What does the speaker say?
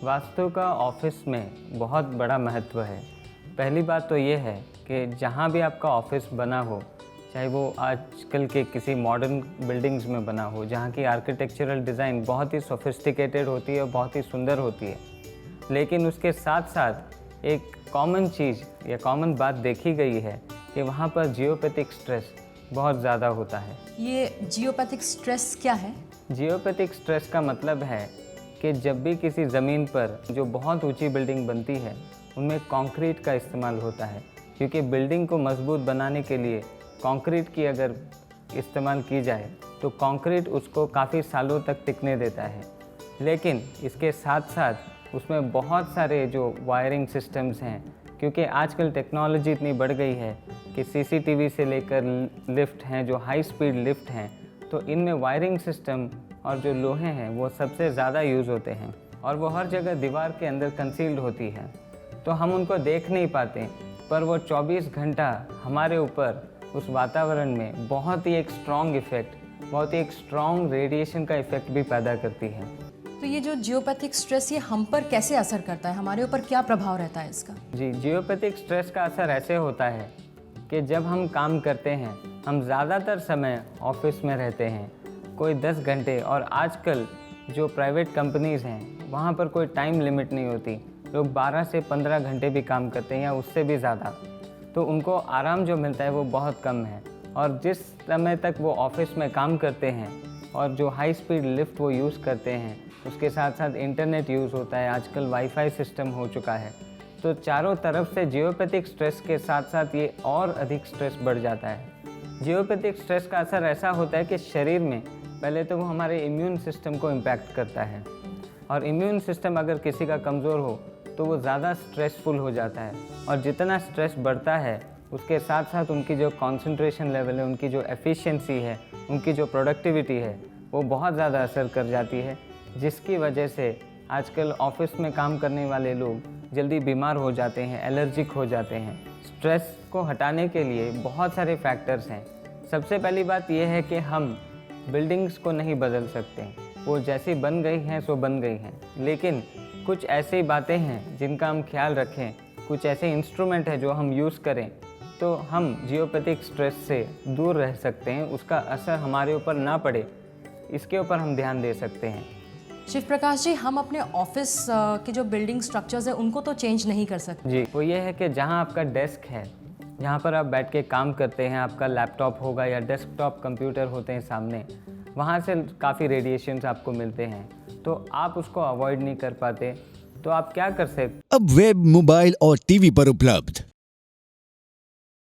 वास्तु का ऑफिस में बहुत बड़ा महत्व है। पहली बात तो ये है कि जहाँ भी आपका ऑफिस बना हो, चाहे वो आजकल के किसी मॉडर्न बिल्डिंग्स में बना हो, जहाँ की आर्किटेक्चरल डिज़ाइन बहुत ही सोफिस्टिकेटेड होती है और बहुत ही सुंदर होती है, लेकिन उसके साथ साथ एक कॉमन चीज़ या कॉमन बात देखी गई है कि वहाँ पर जियोपैथिक स्ट्रेस बहुत ज़्यादा होता है। ये जियोपैथिक स्ट्रेस क्या है? जियोपैथिक स्ट्रेस का मतलब है कि जब भी किसी ज़मीन पर जो बहुत ऊंची बिल्डिंग बनती है, उनमें कंक्रीट का इस्तेमाल होता है, क्योंकि बिल्डिंग को मजबूत बनाने के लिए कंक्रीट की अगर इस्तेमाल की जाए तो कंक्रीट उसको काफ़ी सालों तक टिकने देता है। लेकिन इसके साथ साथ उसमें बहुत सारे जो वायरिंग सिस्टम्स हैं, क्योंकि आजकल टेक्नोलॉजी इतनी बढ़ गई है कि सीसीटीवी से लेकर लिफ्ट हैं, जो हाई स्पीड लिफ्ट हैं, तो इनमें वायरिंग सिस्टम और जो लोहे हैं वो सबसे ज़्यादा यूज़ होते हैं और वो हर जगह दीवार के अंदर कंसील्ड होती है, तो हम उनको देख नहीं पाते, पर वो 24 घंटा हमारे ऊपर उस वातावरण में बहुत ही एक स्ट्रॉन्ग इफ़ेक्ट, बहुत ही एक स्ट्रॉन्ग रेडिएशन का इफ़ेक्ट भी पैदा करती है। तो ये जो जियोपैथिक स्ट्रेस ये हम पर कैसे असर करता है, हमारे ऊपर क्या प्रभाव रहता है इसका? जी, जियोपैथिक स्ट्रेस का असर ऐसे होता है कि जब हम काम करते हैं, हम ज़्यादातर समय ऑफिस में रहते हैं, कोई 10 घंटे, और आजकल जो प्राइवेट कंपनीज़ हैं वहाँ पर कोई टाइम लिमिट नहीं होती, लोग 12 से 15 घंटे भी काम करते हैं या उससे भी ज़्यादा, तो उनको आराम जो मिलता है वो बहुत कम है। और जिस समय तक वो ऑफिस में काम करते हैं और जो हाई स्पीड लिफ्ट वो यूज़ करते हैं, उसके साथ साथ इंटरनेट यूज़ होता है, आजकल वाईफाई सिस्टम हो चुका है, तो चारों तरफ से जियोपैथिक स्ट्रेस के साथ साथ ये और अधिक स्ट्रेस बढ़ जाता है। जियोपैथिक स्ट्रेस का असर ऐसा होता है कि शरीर में पहले तो वो हमारे इम्यून सिस्टम को इम्पैक्ट करता है, और इम्यून सिस्टम अगर किसी का कमज़ोर हो तो वो ज़्यादा स्ट्रेसफुल हो जाता है, और जितना स्ट्रेस बढ़ता है उसके साथ साथ उनकी जो कंसंट्रेशन लेवल है, उनकी जो एफिशिएंसी है, उनकी जो प्रोडक्टिविटी है, वो बहुत ज़्यादा असर कर जाती है, जिसकी वजह से आजकल ऑफिस में काम करने वाले लोग जल्दी बीमार हो जाते हैं, एलर्जिक हो जाते हैं। स्ट्रेस को हटाने के लिए बहुत सारे फैक्टर्स हैं। सबसे पहली बात यह है कि हम बिल्डिंग्स को नहीं बदल सकते, वो जैसी बन गई हैं सो बन गई हैं, लेकिन कुछ ऐसी बातें हैं जिनका हम ख्याल रखें, कुछ ऐसे इंस्ट्रूमेंट हैं जो हम यूज़ करें तो हम जियोपैथिक स्ट्रेस से दूर रह सकते हैं, उसका असर हमारे ऊपर ना पड़े, इसके ऊपर हम ध्यान दे सकते हैं। शिव प्रकाश जी, हम अपने ऑफिस के जो बिल्डिंग स्ट्रक्चर्स है उनको तो चेंज नहीं कर सकते। जी, वो ये है कि जहाँ आपका डेस्क है, जहाँ पर आप बैठ के काम करते हैं, आपका लैपटॉप होगा या डेस्कटॉप कंप्यूटर होते हैं सामने, वहाँ से काफ़ी रेडिएशंस आपको मिलते हैं, तो आप उसको अवॉइड नहीं कर पाते, तो आप क्या कर सकते? अब वेब, मोबाइल और टीवी पर उपलब्ध